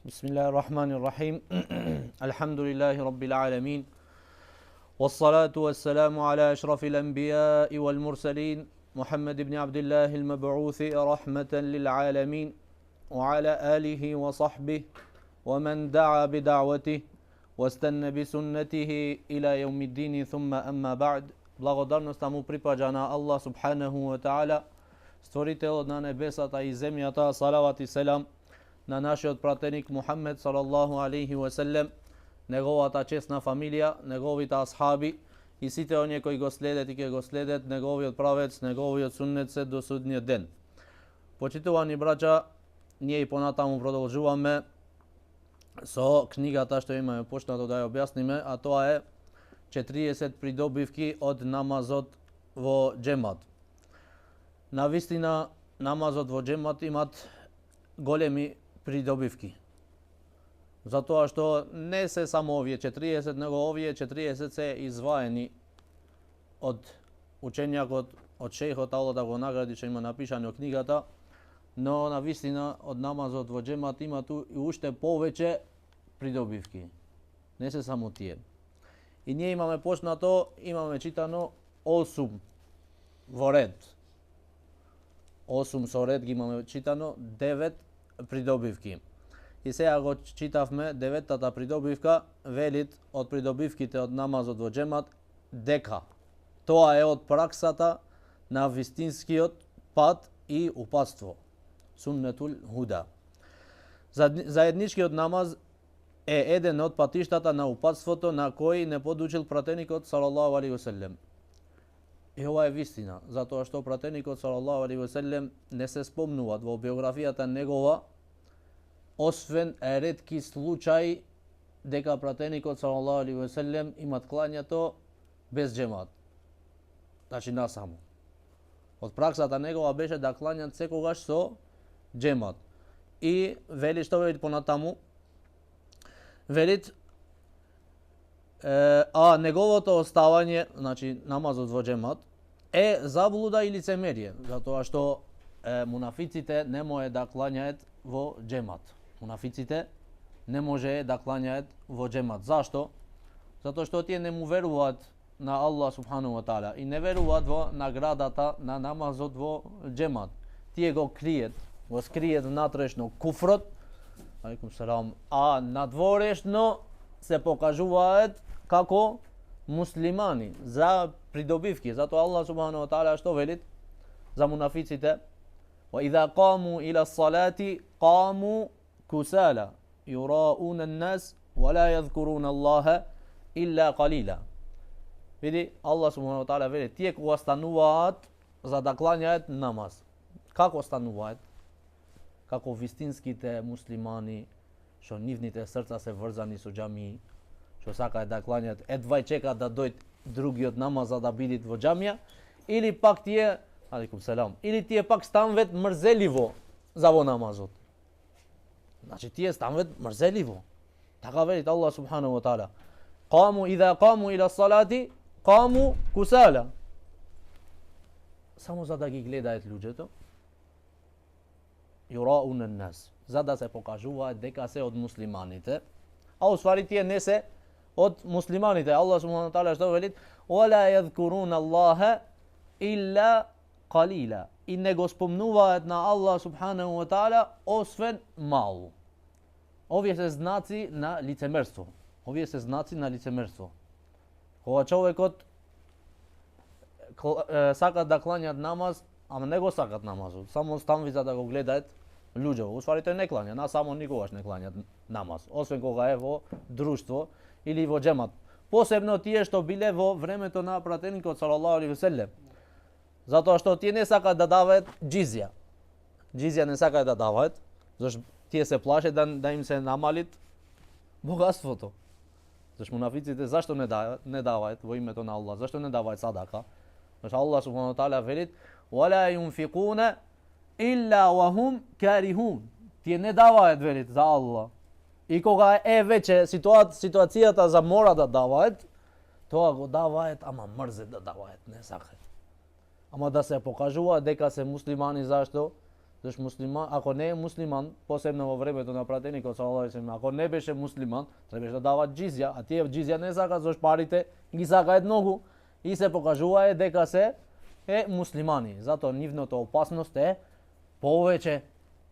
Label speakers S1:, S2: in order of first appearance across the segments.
S1: بسم الله الرحمن الرحيم الحمد لله رب العالمين والصلاة والسلام على أشرف الأنبياء والمرسلين محمد بن عبد الله المبعوث رحمة للعالمين وعلى آله وصحبه ومن دعا بدعوته واستنى بسنته إلى يوم الدين ثم أما بعد. Благодарност му припаѓа на Аллах субханаху ва таала, створителот на небесата и земјата, салават и селам на нашиот пратеник Мухаммед салаллаху алейхи ва селем, неговата чесна фамилија, неговите асхаби и сите оние кои го следат и ќе го следат неговиот правец, неговиот суннет се до судниот ден. Почитувани браќа, ние и понатаму продолжуваме со книгата што имаме почнато да ја објасниме, а тоа е 40 придобивки од намазот во џемат. Навистина, намазот во џемат имат големи придобивки. Затоа што не се само овие 40, него овие 40 се изваени од ученијакот, од шејхот, Аллах да го награди што има напишано книгата, но навистина од намазот во џемат има ту и уште повеќе придобивки. Не се само тие. И ние имаме почнато, имаме читано 8 во ред. 8 со ред ги имаме читано, 9 придобивки. И сега го читавме 9-тата придобивка, велит од придобивките од намазот во џемат дека тоа е од праксата на вистинскиот пат и упатство. Суннетул худа. Заедничкиот намаз е еден од патиштата на упатството на кој не подучил пратеникот салаллаху алейхи ва селем. И ова е вистина, затоа што пратеникот салаллаху алейхи ва селем не се спомнуваат во биографијата негова, освен ретки случаи дека пратеникот салаллаху алейхи ва селем имат клањето без џемат. Значи насаму. Од праксата негова беше да клањат секогаш со џемат. И вели што вели понатаму, велит неговото оставање, значи намазот во џемат, е заблуда и лицемерие, затоа што мунафиците не може да клањаат во џемат. Мунафиците не може да клањаат во џемат. Зашто? Затоа што тие не му веруваат на Аллах субхану ва таала и не веруваат во наградата на намазот во џемат. Тие го криет, го скриет внатрешно куфрот, алейкум салам, а надворешно се покажуваат како муслимани за придобивки. Затоа Аллах субхану ва таала што велит за мунафиците? Wa idha qamu ila as-salati qamu kusala yura'una an-nas wa la yadhkuruna Allaha illa qalila. Види, Аллах субхану ва таала вели, тие кога стануваат за да клањаат намаз. Како стануваат? Како вистинските муслимани, што нивните срца се врзани со џамии, што сакаат да клањаат, едвај чекаат да дојде другиот намаз за да бидат во џамија, или пак тие, алейкум селам, или тие пак станвет мрзеливо за во намазот. Значи тие станвет мрзеливо. Така велит Аллах субхану ва таала. Qāmu idha qamu ila salati qamu kusala. Само за да ги гледаат луѓето. Юраун ан-нас, за да се покажуваат дека се од муслиманите, а уствари тие не се од муслиманите. Аллах субхану ва таала што велит? Вала јадкуруна Аллаха илла қалила. И не го спомнуваат на Аллах субхану ва таала освен мало. Овие се знаци на лицемерство. Овие се знаци на лицемерство. Кога човекот сакат да клањат намаз, ама не го сакат намазот, само станви за да го гледаат луѓе. Уствари тој не клања, само никогаш не клањат намаз, освен кога е во друштво или во џемат. Посебно тие што биле во времето на пратеникот салаллаху алейхи ва селем. Затоа што тие не сакаат да даваат џизја. Џизја не сакаат да даваат, зашто тие се плашат да им се намалит богатството. Зашто мунафиците зашто не даваат во името на Аллах? Зашто не даваат садака? Зашто Аллах субхану ва таала велит: "Вала юнфикуна илла ва хум карихун." Тие не даваат, велит, за Аллах. И кога е веќе ситуацијата за мора да даваат, тоа го даваат, ама мрзат да даваат, не сакаат. Ама да се покажуваат дека се муслимани, зашто? Зашто муслиман, ако не е муслиман, посебно во времето на пратеникот салаллаху алейхи ве селем, ако не беше муслиман, требаше да дава џизја, а тие џизја не сакаат, зашто парите ги сакаат многу и се покажува дека се муслимани. Затоа нивната опасност е повеќе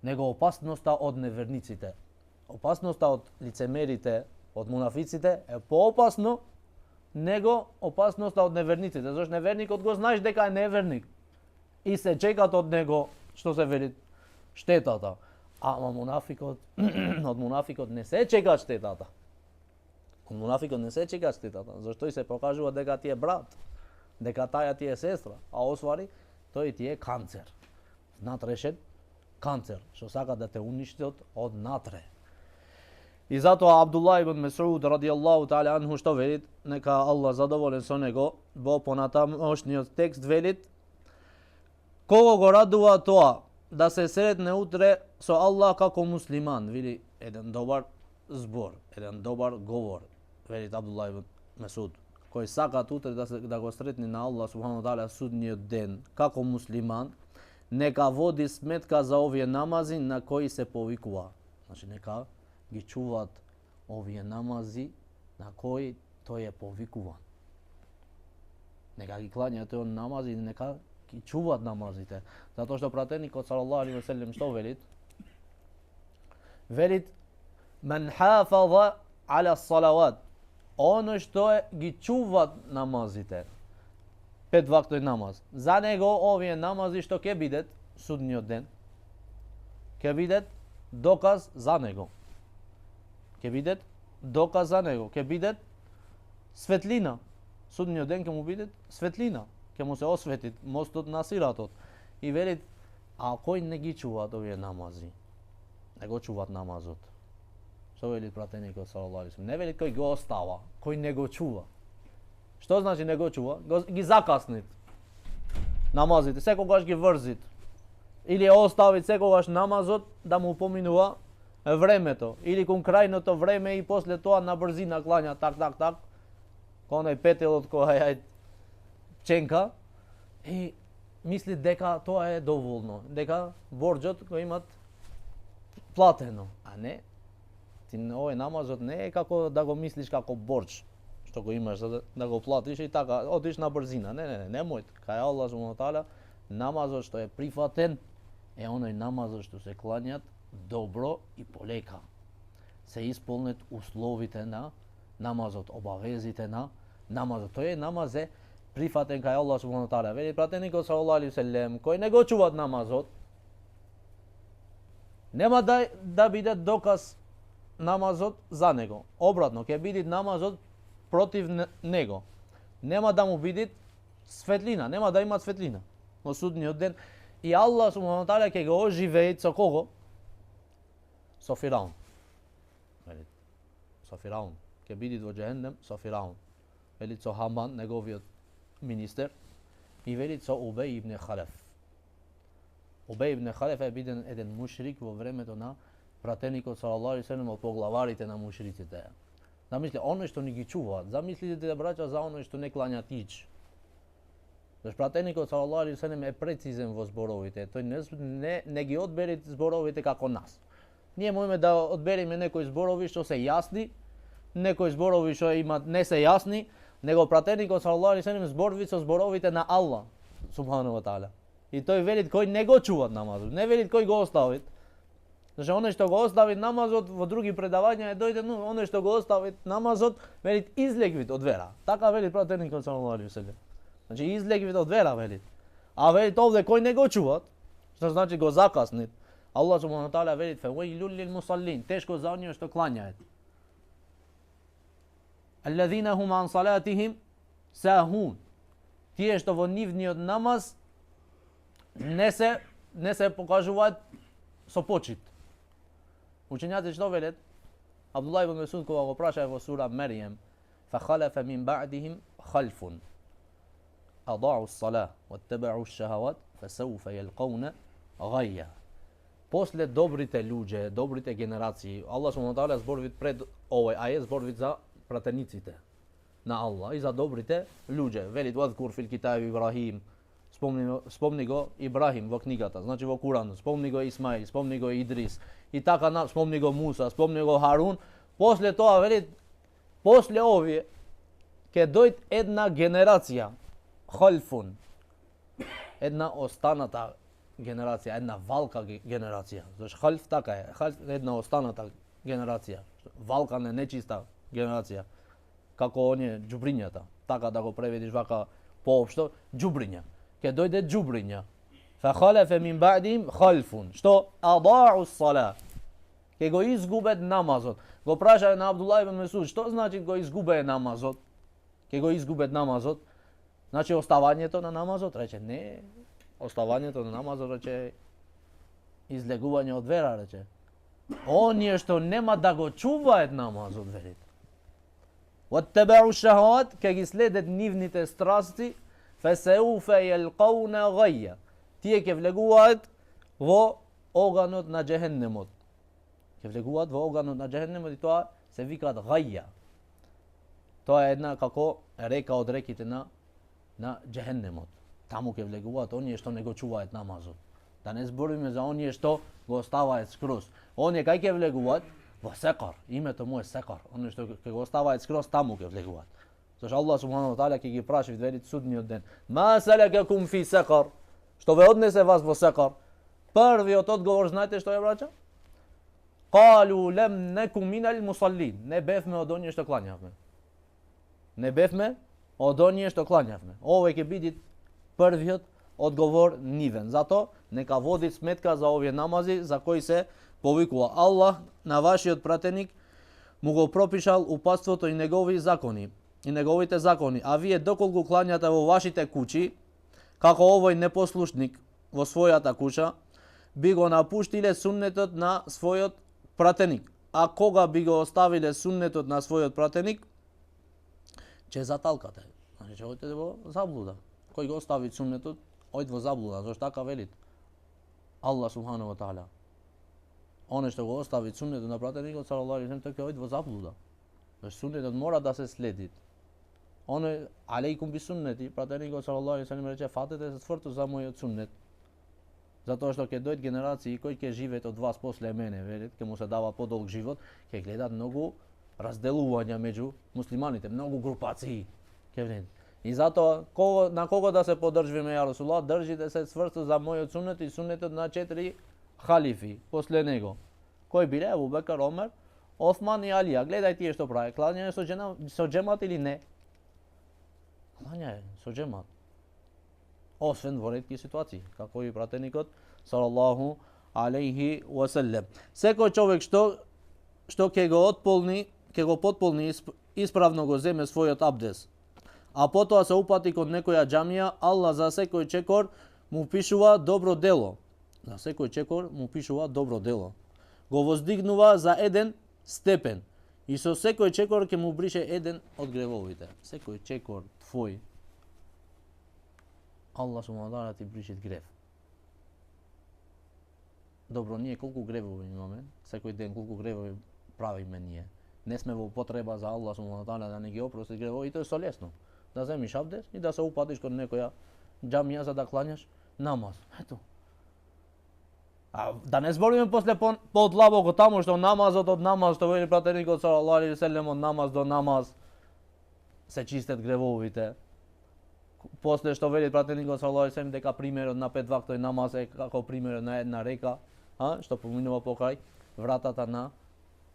S1: него опасноста од неверниците. Опасноста од лицемерите, од мунафиците е поопасно него опасноста од неверниците. Зашто неверникот го знаеш дека е неверник и се чекат од него, што се вели, штетата. Ама мунафикот, од мунафикот не се чека штетата. Од мунафикот не се чека штетата, зашто и се покажува дека ти е брат, дека таја ти е сестра, а освари тој ти е канцер. Внатрешен канцер, што сака да те уништи од натре. И затоа Абдулла ибн Месуд радијаллаху таала анху што велит, нека Аллах задоволен со него, во понатамошниот текст велит: кого го радува тоа да се сретне утре со Аллах како муслиман, вели еден добар збор, еден добар говор, велит Абдулла ибн Месуд, кој сакат утре да го сретне на Аллах субхану таала судниот ден како муслиман, нека води сметка за овие намази на кои се повикува. Значи нека ги чуваат овие намази на кои тој е повикуван. Нека ги кланјаат тој намази и нека ги чуваат намазите. Затоа што пратеникот салаллаху алейхи ве селем што велит? Велит: мен хафаза аля салават, оној што ги чуваат намазите, 5 вактој намаз. За него овие намази што ќе бидат судниот ден, ќе бидат доказ за него. Ќе бидат доказ за него, ќе бидат светлина. Судниот ден ќе му бидат светлина, ќе му се освети мостот на сиратот. И велит: а кој не ги чуваат овие намази, не го чуваат намазот. Што вели пратеникот салаллаху алейхи ве селем? Не вели кој го остава, кој не го чува. Што значи не го чува? Ги закаснит намазите, секогаш ги врзит. Или оставит секогаш намазот да му поминува времето, или кон крајното време и после тоа на брзина клања так, кој петелот кој е пченка и мисли дека тоа е доволно, дека борџот кој имат платено, а не. Ти овој намазот не е како да го мислиш како борџ, што го имаш за да го платиш и така одиш на брзина. Не, немој. Кај Аллах субхану таала намазот што е прифатен е оној намазот што се клањат добро и полека. Се исполнет условите на намазот, обавезите на намазот. Тој намаз е прифатен кај Аллах субхану таала. Вели пратеникот салаллаху алейхи ве селем, кој не го чуваат намазот, нема да биде доказ намазот за него. Обратно, ќе биде намазот против него. Нема да му биде светлина, нема да има светлина во судниот ден. И Аллах субхану таала ќе го оживее со кого? Со Фираун. Со Фираун. Ќе биде во џехенем со Фираун. Вели со Хаман, неговиот министер, и вели со Убеј ибн Халеф. Убеј ибн Халеф е биден еден мушрик во времето на пратеникот салаллаху алейхи ве селем, од поглаварите на мушриците. Замисли, оној што не ги чуваат, замислите браќа за оној што не клања тич. Зашто пратеникот салаллаху алейхи ве селем е прецизен во зборовите, тој не ги одбери зборовите како нас. Ние можеме да одбериме некои зборови што се јасни, некои зборови што имат не се јасни, него пратеникот салаллаху алейхи ве селем зборви со зборовите на Аллах субхану ва таала. И тој велит кој не го чуваат намазот, не велит кој го оставит. Зашто оној што го остави намазот во други предавања е дојде, но оној што го остави намазот велит излегвит од вера. Така вели пратеникот салаллаху алейхи ве селем. Значи излегвит од вера велит. А велит овде кој не го чуваат, што значи го закаснит. Аллах субхану таала велит февейлул лил мусаллин, тешко за оние што клањаат. Аллазина хум ан салатихим сахун. Тие што во нивниот намаз не се покажуваат со почит. Учењаците што велат? Абдулла ибн Месуд кога го праша во сура Мерием, فخلف من بعدهم خلف أضاعوا الصلاة واتبعوا الشهوات فسوف يلقون غيا. После добрите луѓе, добрите генерации, Аллах субхану таала зборви пред овој ајет, зборви за пратениците на Аллах и за добрите луѓе. Велит вазкур фил китаби Ибрахим, Спомни го Ибрахим во книгата, значи во Куранот, спомни го Исмаил, спомни го Идрис, и така спомни го Муса, спомни го Харун. После тоа вели, после овие ќе дојде една генерација, халфун, една останата генерација, една валка генерација. Зашто халф така е, халф една останата генерација, валка нечиста генерација, како оние џубрињата, така да го преведиш вака поопшто, џубриња. Ќе дојде џубриња. Фа халефе мин ба'дим халфун, што адаa'у ссала. Ќе го изгубет намазот. Го прашале на Абдулла ибн Месуд, што значи го изгубее намазот? Ќе го изгубет намазот. Значи оставањето на намазот, рече не, оставањето на намазот рече излегување од вера, рече. Оние што нема да го чуваат намазот, верите. وَاتَّبَعُوا الشَّهَوَاتِ ке ги следат нивните страсти, فَسَوْفَ يَلْقَوْنَ غَيًّا. Тие ќе влегуваат во оганот на џехеннемот. Ќе влегуваат во оганот на џехеннемот и тоа се викаат гаја. Тоа е една како река од реките на џехеннемот. Таму ќе влегуваат оние што не го чуваат намазот. Да не збориме за оние што го оставаат скроз. Оние кај ќе влегуваат? Во секар. Името му е секар. Оние што ќе го оставаат скроз, таму ќе влегуваат. Зашто Аллах субхану ва таала ќе ги праши велит судниот ден. Ма салакакум фи секар? Што ве однесе вас во секар? Првиот одговор знаете што е, браќа? Калу лем некум минал мусаллин. Не бевме од оние што клањавме. Не бевме од оние што клањавме. Овој ќе биде првиот одговор нивен. Зато нека води сметка за овие намази за кои се повикува Аллах на вашиот пратеник му го пропишал упатството и негови закони и неговите закони, а вие доколку клањате во вашите куќи, како овој непослушник во својата куќа, би го напуштиле суннетот на својот пратеник. А кога би го оставиле суннетот на својот пратеник, ќе заталкате. Значи ќе одите во заблуда. Кој го остави суннетот, ојде во заблуда, зашто така велит Аллах субхану ва таала. Оне што го остави суннетот на пратеникот салаллаху алейхи ва салем, тој ќе ојде во заблуда. Зашто суннетот мора да се следи. Оне алейкум би суннети, пратеникот салаллаху алейхи ва салем рече фатете се тврдо за мојот суннет. Затоа што ќе дојдат генерации кои ќе живеат од вас после мене, верите, ќе му се дава подолг живот, ќе гледат многу разделувања меѓу муслиманите, многу групации ќе видите. И затоа на кого да се поддржиме, ја Расулуллах, држите се цврсто за мојот суннет и суннетот на 4 халифи после него. Кој биле? Абу Бекар, Омер, Осман и Алија. Гледај тие што прави. Клањање со џемат или не? Клањање со џемат. Освен во ретки ситуации, како и пратеникот салаллаху алейхи ва салем. Секој човек што ќе го отполни, ќе го потполни исправно го земе својот абдес, а потоа се упати кон некоја џамија, Аллах за секој чекор му пишува добро дело. За секој чекор му пишува добро дело. Го воздигнува за еден степен. И со секој чекор ќе му брише еден од гревовите. Секој чекор твој, Аллах субхану ва таала ти бришит грев. Добро, ние колку гревови имаме, секој ден колку гревови правиме ние. Не сме во потреба за Аллах субхану ва таала да не ги опрости гревови, и тоа е со лесно. Да земиш абдес и да се упатиш кон некоја џамија за да клањаш намаз. Ето. А да не збориме после подлабоко таму што намазот од намаз, што вели пратеникот салаллаху алейхи ва салем, од намаз до намаз се чистат гревовите. После што вели пратеникот салаллаху алейхи ва салем дека примерот на 5 вактови намаз е како примерот на една река, што поминува покрај вратата на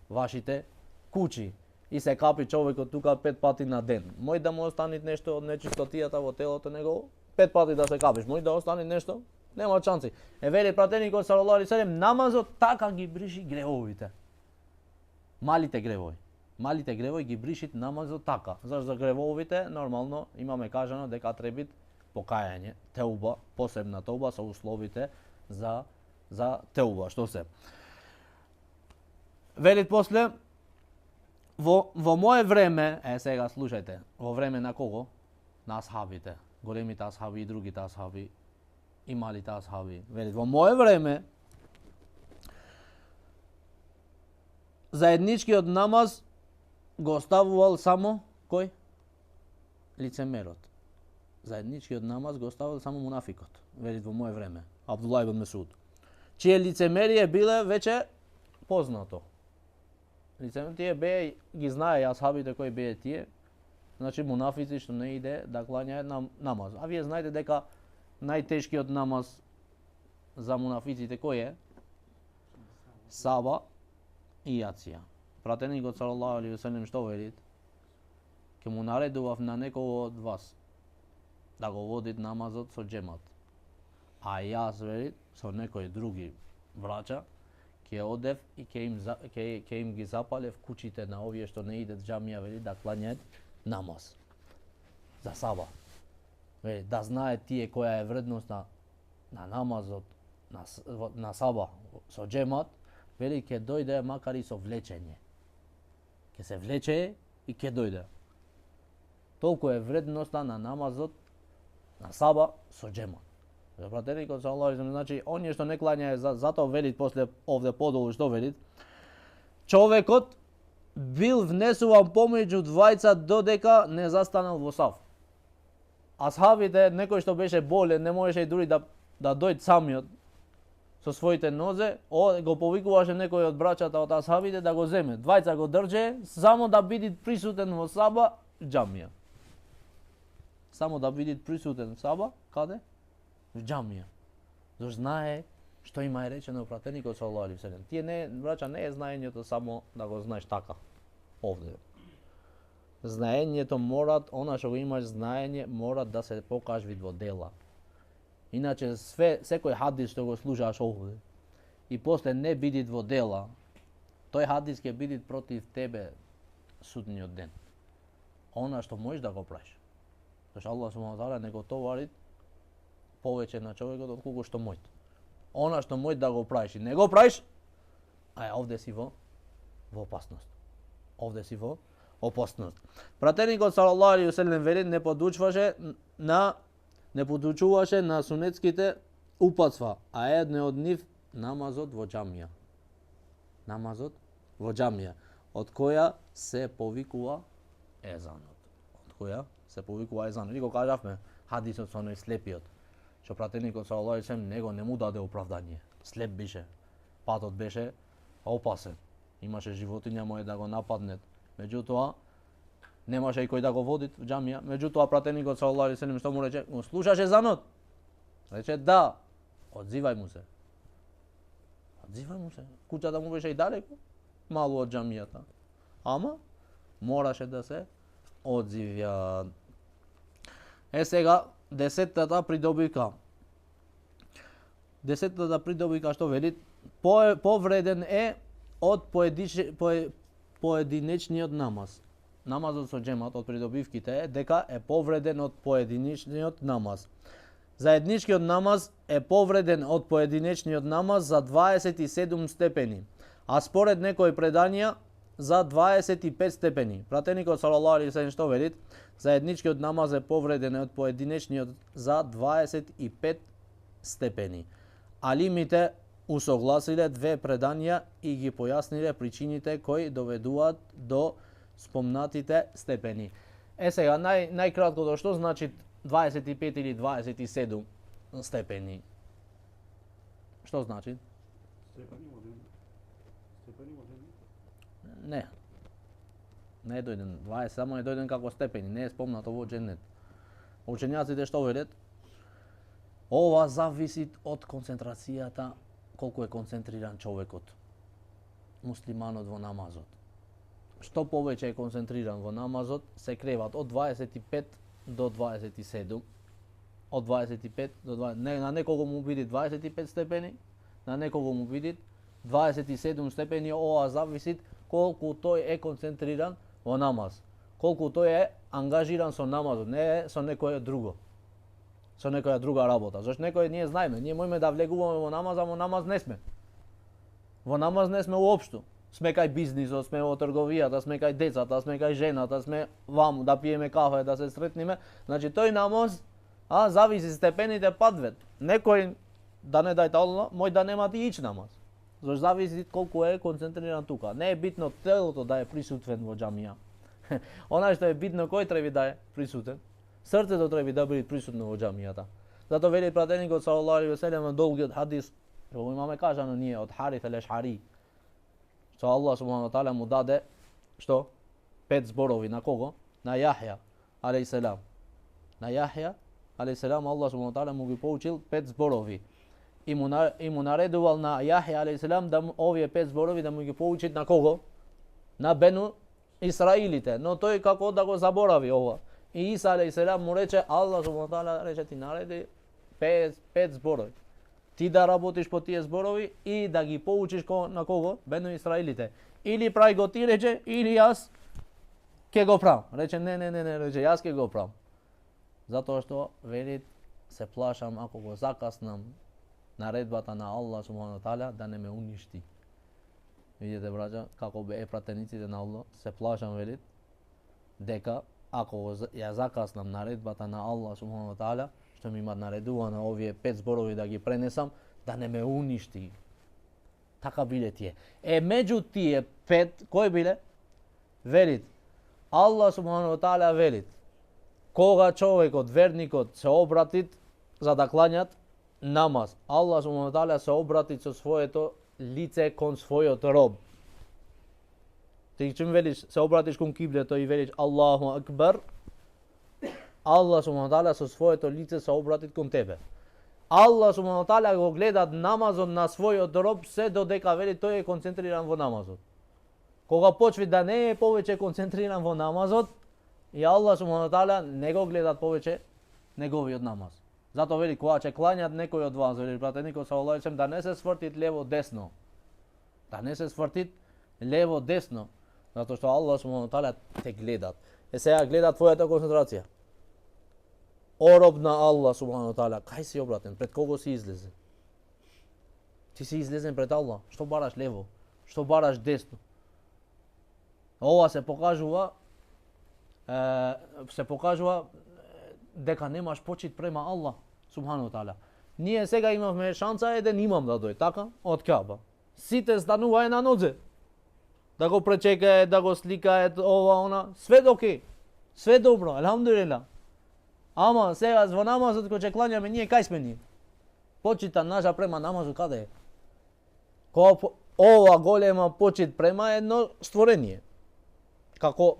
S1: вашите куќи. И се капи човекот тука 5 пати на ден. Мој да му остане нешто од нечистотијата во телото него, 5 пати да се капиш, мој да остане нешто, нема шанси. Е вели пратеникот салаллаху алейхи ва салем, намазот така ги бриши гревовите. Малите гревови. Малите гревови ги бришит намазот така. Зашто за гревовите нормално имаме кажано дека требит покајање, теуба, посебна теуба со условите за теуба, што се. Велит после во мое време, сега слушајте, во време на кого? На асхабите, големите асхаби и другите асхаби, и малите асхаби. Велит во мое време заедничкиот намаз го оставувал само кој? Лицемерот. заедничкиот намаз го оставил само мунафикот, велит во мое време, Абдулла ибн Месуд. Чие лицемерие биле веќе познато. Тие беа, ги знае асхабите кои беа тие, значи мунафици што не иде да клањаат намаз. А вие знаете дека најтешкиот намаз за мунафиците кој е? Саба и јација. Пратеникот салаллаху алейхи ве селем што велит? Ке му наредував на некој од вас да го водит намазот со џемат. А јас велит со некои други браќа ќе одев и ќе им ги запалев куќите на овие што не идат џамија, вели да клањаат намаз за саба. Вели да знаат тие која е вредноста на намазот на саба со џемат, вели ќе дојде макар и со влечење. Ќе се влече и ќе дојде. Толку е вредноста на намазот на саба со џемат. Пратеникот салаллаху алейхи ве селем, значи оние што не клањаат, затоа велит после овде подолу што велит? Човекот бил внесуван помеѓу двајца додека не застанал во саф. Асхабите, некој што беше болен, не можеше и дури да дојде самиот со своите нозе, го повикуваше некој од браќата од асхабите да го земе. Двајца го држе, само да биде присутен во саба џамија. Само да биде присутен саба, каде? В џамија. Зашто знае што има е речено пратеникот салаллаху алейхи ве селем. Тие не, браќа, не е знаењето само да го знаеш така овде. Знаењето морат, она што го имаш знаење, морат да се покажи во дела. Иначе секој хадис што го слушаш овде и после не бидит во дела, тој хадис ќе бидит против тебе судниот ден. Она што можеш да го правиш. Зашто Аллах субхана ва таала не го товари повеќе на човекот отколку што мојт. Она што мојт да го правиш и не го правиш, овде си во опасност. Овде си во опасност. Пратеникот салаллаху алейхи ве селем вели не подучуваше на сунетските упатства, а едно од нив намазот во џамија. Намазот во џамија, од која се повикува езанот. Од која се повикува езанот. И го кажавме хадисот со оној слепиот, што пратеникот салаллаху алейхи ве селем него не му даде оправдање. Слеп беше, патот беше опасен. Имаше животиња мој да го нападнет. Меѓутоа немаше и кој да го води в џамија. Меѓутоа пратеникот салаллаху алейхи ве селем што му рече? Го слушаше езанот? Рече да. Одзивај му се. Одзивај му се. Куќата му беше и далеко, мало од џамијата. Ама мораше да се одзивја. Сега десеттата придобивка. Десеттата придобивка што вели повреден е од поединечниот намаз. Намазот со џемат од придобивките е дека е повреден од поединечниот намаз. Заедничкиот намаз е повреден од поединечниот намаз за 27 степени, а според некои предања за 25 степени. Пратеникот салаллаху алейхи ве селем што велит? Заедничкиот намаз е повреден од поединечниот за 25 степени. Алимите усогласиле две предања и ги појасниле причините кои доведуваат до спомнатите степени. Сега најкраткото што значи 25 или 27 степени? Што значи? Не. Не е дојден 20, само е дојден како степени, не е спомнато во џеннет. Учењаците што велат? Ова зависи од концентрацијата, колку е концентриран човекот, муслиманот во намазот. Што повеќе е концентриран во намазот, се креват од 25 до 27, од 25 до 20, на некого му биде 25 степени, на некого му биде 27 степени, ова зависи колку тој е концентриран во намаз, колку тој е ангажиран со намазот, не е со некоја друго, со некоја друга работа. Зашто некој ние знаеме, ние можеме да влегуваме во намаз, а во намаз не сме. Во намаз не сме уопшто. Сме кај бизнисот, сме во трговијата, сме кај децата, сме кај жената, сме ваму да пиеме кафе, да се сретниме. Значи тој намаз, зависи степените падвет. Некој да не дајте Аллах, мој да нема и ич намаз. Зашто зависи колку е концентриран тука. Не е битно телото да е присутен во џамија. Она што е битно кој треба да е присутен? Срцето треба да биде присутно во џамијата. Зато вели пратеникот саллаллаху алейхи ве селем долгиот хадис, што имаме кажано ние од Харис ал-Ешари, што Аллах субхану ва таала му даде што 5 зборови на кого? На Јахја алейхиселам. На Јахја алейхиселам Аллах субхану ва таала му ги поучил 5 зборови. И му наредувал на Јахја алейхиселам да овие 5 зборови да му ги поучи на кого? На Бену Исраилите, но тој како да го заборави ова. И Иса алейхиселам му рече, Аллах субхану ва таала рече ти нареди 5 зборови. Ти да работиш по тие зборови и да ги поучиш на кого? Бену Исраилите. Или прај го ти рече, или јас ќе го правам. Рече не, рече јас ќе го правам. Затоа што вели се плашам ако го закаснам наредбата на Аллах субхану ва таала да не ме уништи. Видите браќа како бе пратениците на Аллах, се плашам вели дека ако ја закаснам наредбата на Аллах субхану ва таала, што ми има наредувано овие 5 зборови да ги пренесам, да не ме уништи. Така биле тие. Меѓу тие 5, кој биле? Велит, Аллах субхану ва таала велит, кога човекот, верникот, се обратит за да кланјат намаз, Аллах субхану ва таала се обратит со своето лице кон својот роб. Ти чим велиш, се обратиш кон киблето и велиш Аллаху акбар, Аллах субхану ва таала со своето лице се обратит кон тебе. Аллах субхану ва таала го гледат намазот на својот роб се додека вели тој е концентриран во намазот. Кога почви да не е повеќе концентриран во намазот, и Аллах субхану ва таала не го гледат повеќе неговиот намаз. Зато вели кога ќе клањат некој од вас, вели пратеникот саллаллаху алейхи ве селем, да не се свртит лево десно. Да не се свртит лево десно, затоа што Аллах субхану ва таала те гледат. Сега гледа твојата концентрација. О роб на Аллах субхану ва таала, кај си обратен? Пред кого си излезе? Ти си излезен пред Аллах. Што бараш лево? Што бараш десно? Ова се покажува дека немаш почит према Аллах субхану ва таала. Ние сега имавме шанса еден имам да дојде, така? Од Каба. Сите стануваe на нозе. Да го пречекаe, да го сликаe, ова, она, све окей. Све добро, елхамдулилlah. Ама сега во намазот кој ќе клањаме ние кај сме ние? Почита наша према намазот каде е? Ова голема почит према едно створение. Како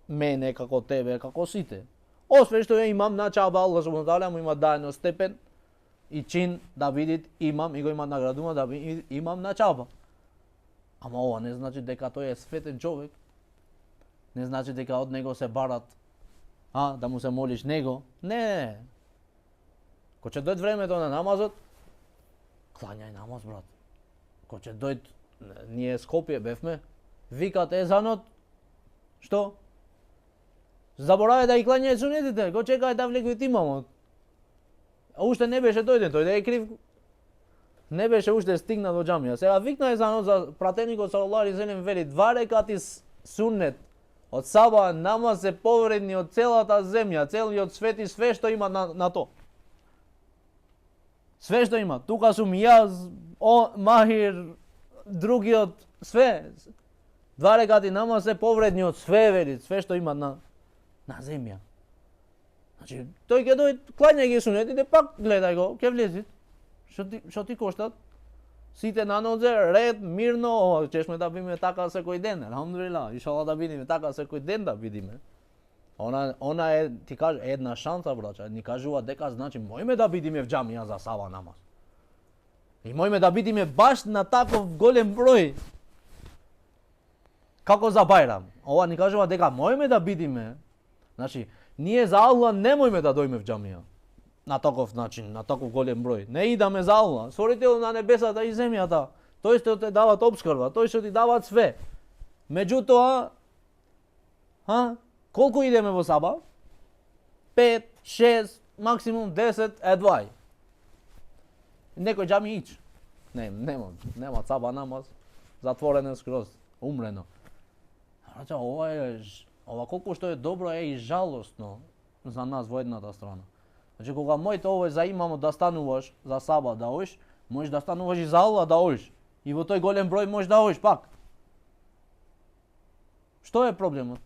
S1: мене, како тебе, како сите. Освен што е имам на чаба, Аллах субхану ва таала му има даено степен и чин да види имам и го има наградува да би имам на чаба. Ама ова не значи дека тој е светен човек. Не значи дека од него се барат да му се молиш него. Не. Кога ќе дојде времето на намазот, клањај намаз, брат. Кога ќе дојде, ние Скопје бевме, викат езанот, што? Заборавај да ги клањај сунетите, го чекај да влекуват имамот. Уште не беше дојден, тој да е крив. Не беше уште стигнат во џамија. Сега викна езанот за пратеникот саллаллаху алейхи ве селем, вели 2 рекати сунет од саба намаз се повредни од целата земја, целиот свет и све што има на то. Све што има. Тука сум јас, Махир, другиот, све. 2 рекати намаз се повредни од све, вели, све што има на земја. Значи, тој ќе дојде, клањај ги сунетите, пак гледај го, ќе влези. Што ти коштат? Сите на нозе, ред, мирно, ќе да бидеме така секој ден, елхамдулилlah, иншалла да бидеме така секој ден да бидеме. Она е, ти кажа, една шанса, браќа, ни кажува дека, значи, мојме да бидеме в џамија за саба намаз. И мојме да бидеме баш на таков голем број. Како за Бајрам. Ова ни кажува дека мојме да бидеме. Значи, ние за Аллах немојме да дојме в џамија. На таков начин, на таков голем број. Не идаме за Аллах. Створител на небесата и земјата. Тој што те дават обскрба, тој што ти дават све. Меѓутоа, колку идеме во саба? 5, 6, максимум 10, едвај. Некој џами ич. Нема саба намаз. Затворено скроз, умрено. Значи, ова колку што е добро е и жалосно за нас во едната страна. Значи, кога моите овој за имамо да стануваш за саба да оиш, можеш да стануваш и за Аллах да оиш. И во тој голем број можеш да оиш пак. Што е проблемот?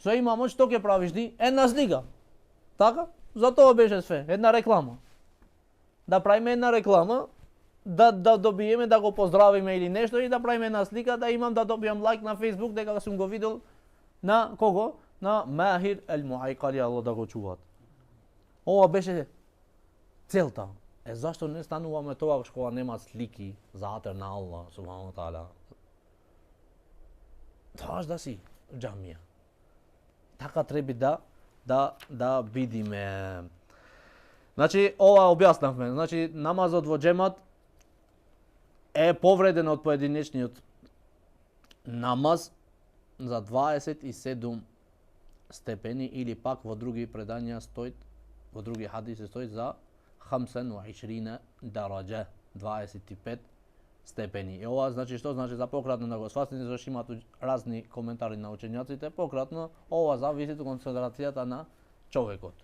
S1: Со имамот што ќе правиш ти? Една слика. Така? За тоа беше све, една реклама. Да правиме една реклама, да добиеме, да го поздравиме или нешто и да правиме една слика, да имам да добиам лайк на Facebook дека сум го видел на кого? На Махир Ал-Муайкали, Аллах да го чуваат. Ова беше целта. Зашто не стануваме тоа кога нема слики за атер на Аллах, субхану таала? Тоа да си џамија. Така треба да бидиме. Значи, ова објаснавме. Значи, намазот во џемат е повреден од поединечниот намаз за 27 степени или пак во други предања стоит, во други хадиси стоит за 25 дараџа, 25 степени. И ова значи што? Значи за пократно да го свастите, зашто имаат разни коментари на учењаците, пократно ова зависи од концентрацијата на човекот.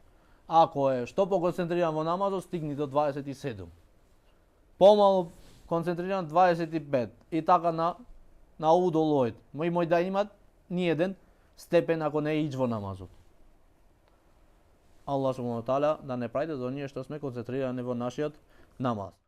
S1: Ако е што поконцентриран во намазот, стигни до 27. Помалку концентриран 25 и така на удолојд. Мој да имат ни еден степен ако не иџ во намазот. Аллах субхану ва таала да не прави за оние што сме концентрирани во нашиот намаз.